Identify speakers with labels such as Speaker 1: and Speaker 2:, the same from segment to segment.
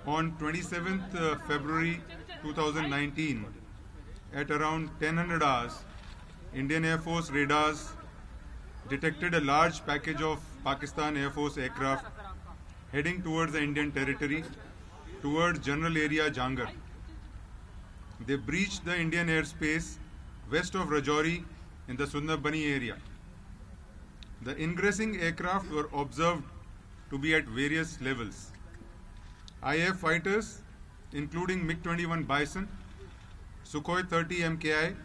Speaker 1: On 27th February 2019, at around 1000 hours, Indian Air Force radars detected a large package of Pakistan Air Force aircraft heading towards the Indian territory, towards General Area Jangar. They breached the Indian airspace west of Rajouri in the Sundarbani area. The ingressing aircraft were observed to be at various levels. IAF fighters, including MiG-21 Bison, Sukhoi 30 MKI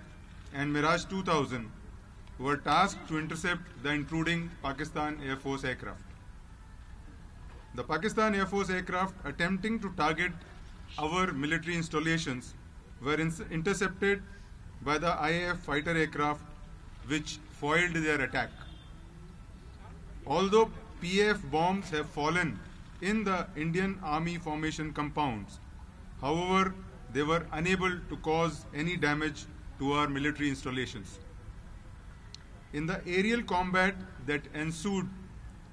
Speaker 1: and Mirage 2000, were tasked to intercept the intruding Pakistan Air Force aircraft. The Pakistan Air Force aircraft attempting to target our military installations were intercepted by the IAF fighter aircraft, which foiled their attack. Although PAF bombs have fallen in the Indian Army formation compounds, however, they were unable to cause any damage to our military installations. In the aerial combat that ensued,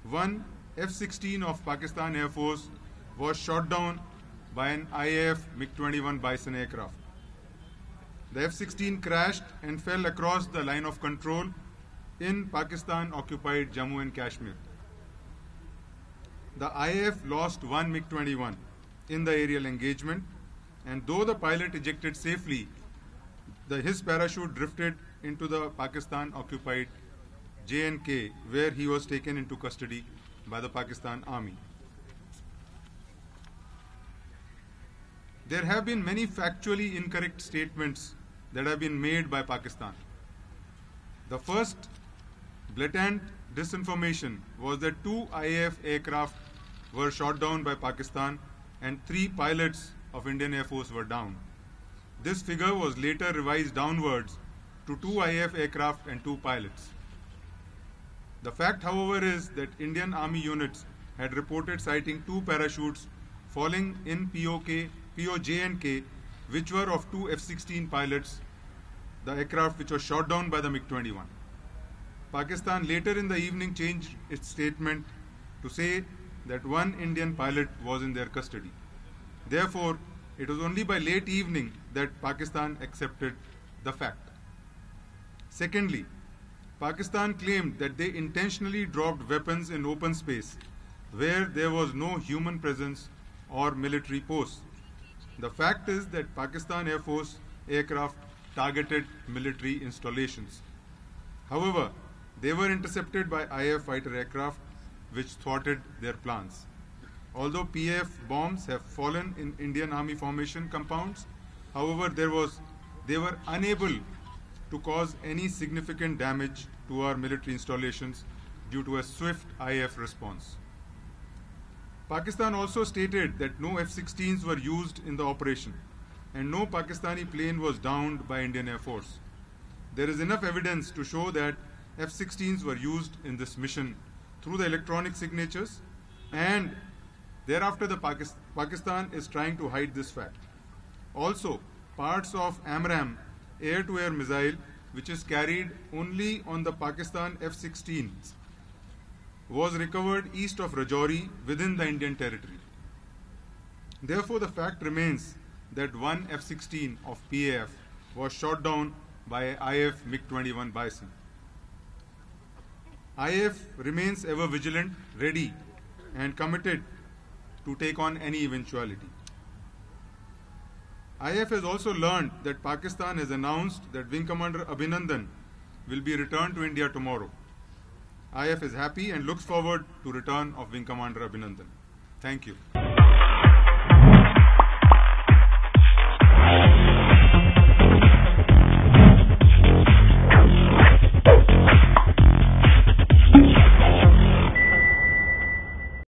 Speaker 1: one F-16 of Pakistan Air Force was shot down by an IAF MiG-21 Bison aircraft. The F-16 crashed and fell across the line of control in Pakistan-occupied Jammu and Kashmir. The IAF lost one MiG-21 in the aerial engagement, and though the pilot ejected safely, his parachute drifted into the Pakistan-occupied J&K, where he was taken into custody by the Pakistan Army. There have been many factually incorrect statements that have been made by Pakistan. The first blatant disinformation was that 2 IAF aircraft were shot down by Pakistan and 3 pilots of Indian Air Force were down. This figure was later revised downwards to 2 IAF aircraft and 2 pilots. The fact, however, is that Indian Army units had reported sighting 2 parachutes falling in POJ&K, which were of 2 F-16 pilots, the aircraft which was shot down by the MiG-21. Pakistan later in the evening changed its statement to say that 1 Indian pilot was in their custody. Therefore, it was only by late evening that Pakistan accepted the fact. Secondly, Pakistan claimed that they intentionally dropped weapons in open space where there was no human presence or military posts. The fact is that Pakistan Air Force aircraft targeted military installations. However, they were intercepted by IAF fighter aircraft, which thwarted their plans. Although PAF bombs have fallen in Indian Army formation compounds, however, they were unable to cause any significant damage to our military installations due to a swift IAF response. Pakistan also stated that no F-16s were used in the operation and no Pakistani plane was downed by Indian Air Force. There is enough evidence to show that F-16s were used in this mission through the electronic signatures, and thereafter the Pakistan is trying to hide this fact. Also, parts of AMRAAM air-to-air missile, which is carried only on the Pakistan F-16s, was recovered east of Rajouri within the Indian territory. Therefore, the fact remains that 1 F-16 of PAF was shot down by IAF MiG-21 Bison. IAF remains ever vigilant, ready, and committed to take on any eventuality. IAF has also learned that Pakistan has announced that Wing Commander Abhinandan will be returned to India tomorrow. IAF is happy and looks forward to return of Wing Commander Abhinandan. Thank you.